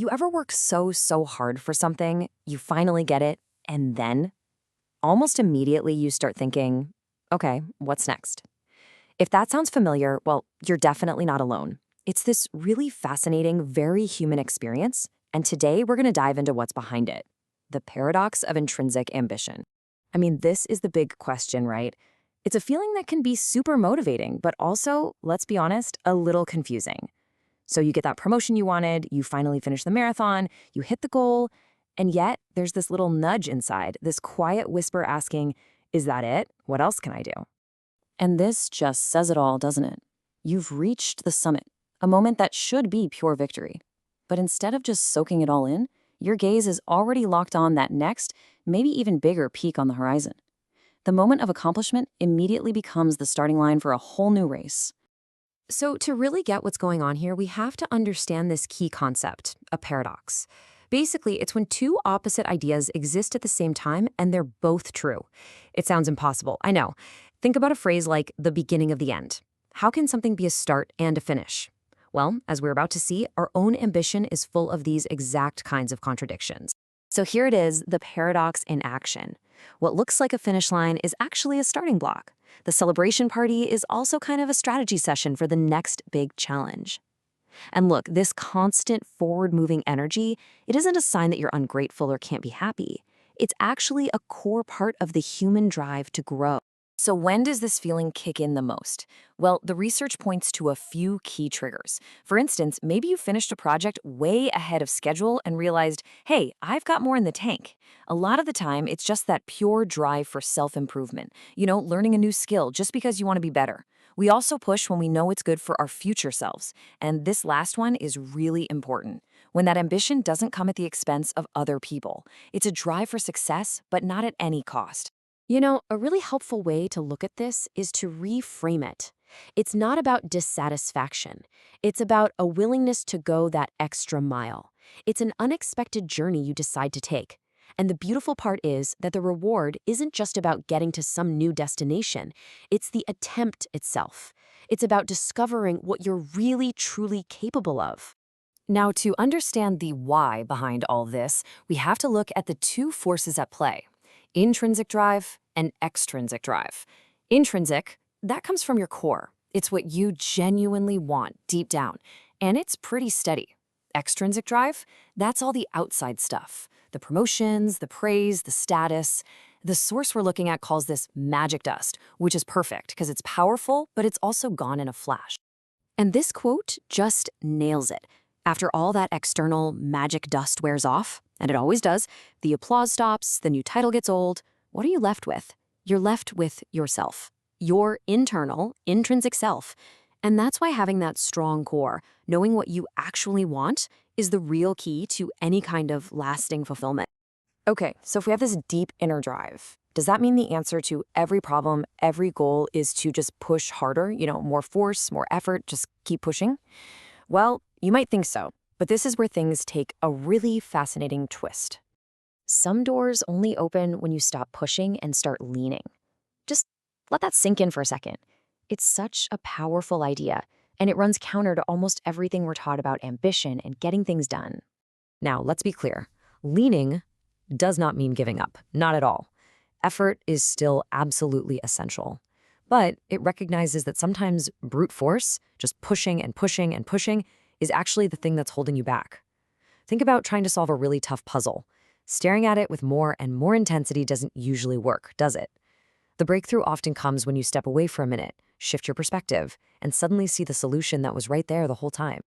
You ever work so hard for something, you finally get it, and then, almost immediately, you start thinking, okay, what's next? If that sounds familiar, well, you're definitely not alone. It's this really fascinating, very human experience, and today we're going to dive into what's behind it, the paradox of intrinsic ambition. I mean, this is the big question, right? It's a feeling that can be super motivating, but also, let's be honest, a little confusing. So you get that promotion you wanted, you finally finish the marathon, you hit the goal, and yet there's this little nudge inside, this quiet whisper asking, is that it? What else can I do? And this just says it all, doesn't it? You've reached the summit, a moment that should be pure victory. But instead of just soaking it all in, your gaze is already locked on that next, maybe even bigger peak on the horizon. The moment of accomplishment immediately becomes the starting line for a whole new race. So to really get what's going on here, we have to understand this key concept, a paradox. Basically, it's when two opposite ideas exist at the same time and they're both true. It sounds impossible, I know. Think about a phrase like the beginning of the end. How can something be a start and a finish? Well, as we're about to see, our own ambition is full of these exact kinds of contradictions. So here it is, the paradox in action. What looks like a finish line is actually a starting block. The celebration party is also kind of a strategy session for the next big challenge. And look, this constant forward-moving energy, it isn't a sign that you're ungrateful or can't be happy. It's actually a core part of the human drive to grow. So when does this feeling kick in the most? Well, the research points to a few key triggers. For instance, maybe you finished a project way ahead of schedule and realized, hey, I've got more in the tank. A lot of the time, it's just that pure drive for self-improvement. Learning a new skill just because you want to be better. We also push when we know it's good for our future selves. And this last one is really important. When that ambition doesn't come at the expense of other people. It's a drive for success, but not at any cost. A really helpful way to look at this is to reframe it. It's not about dissatisfaction. It's about a willingness to go that extra mile. It's an unexpected journey you decide to take. And the beautiful part is that the reward isn't just about getting to some new destination. It's the attempt itself. It's about discovering what you're really, truly capable of. Now, to understand the why behind all this, we have to look at the two forces at play. Intrinsic drive and extrinsic drive. Intrinsic, that comes from your core. It's what you genuinely want deep down, and it's pretty steady. Extrinsic drive, that's all the outside stuff. The promotions, the praise, the status. The source we're looking at calls this magic dust, which is perfect because it's powerful, but it's also gone in a flash. And this quote just nails it. After all that external magic dust wears off, and it always does, the applause stops, the new title gets old, what are you left with? You're left with yourself, your internal, intrinsic self. And that's why having that strong core, knowing what you actually want, is the real key to any kind of lasting fulfillment. Okay, so if we have this deep inner drive, does that mean the answer to every problem, every goal is to just push harder, more force, more effort, just keep pushing? Well, you might think so, but this is where things take a really fascinating twist. Some doors only open when you stop pushing and start leaning. Just let that sink in for a second. It's such a powerful idea, and it runs counter to almost everything we're taught about ambition and getting things done. Now, let's be clear. Leaning does not mean giving up, not at all. Effort is still absolutely essential. But it recognizes that sometimes brute force, just pushing and pushing and pushing, is actually the thing that's holding you back. Think about trying to solve a really tough puzzle. Staring at it with more and more intensity doesn't usually work, does it? The breakthrough often comes when you step away for a minute, shift your perspective, and suddenly see the solution that was right there the whole time.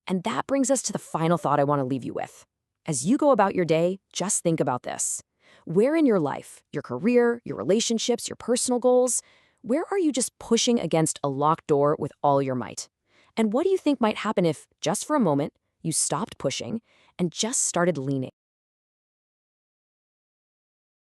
And that brings us to the final thought I want to leave you with. As you go about your day, just think about this. Where in your life, your career, your relationships, your personal goals, where are you just pushing against a locked door with all your might? And what do you think might happen if, just for a moment, you stopped pushing and just started leaning?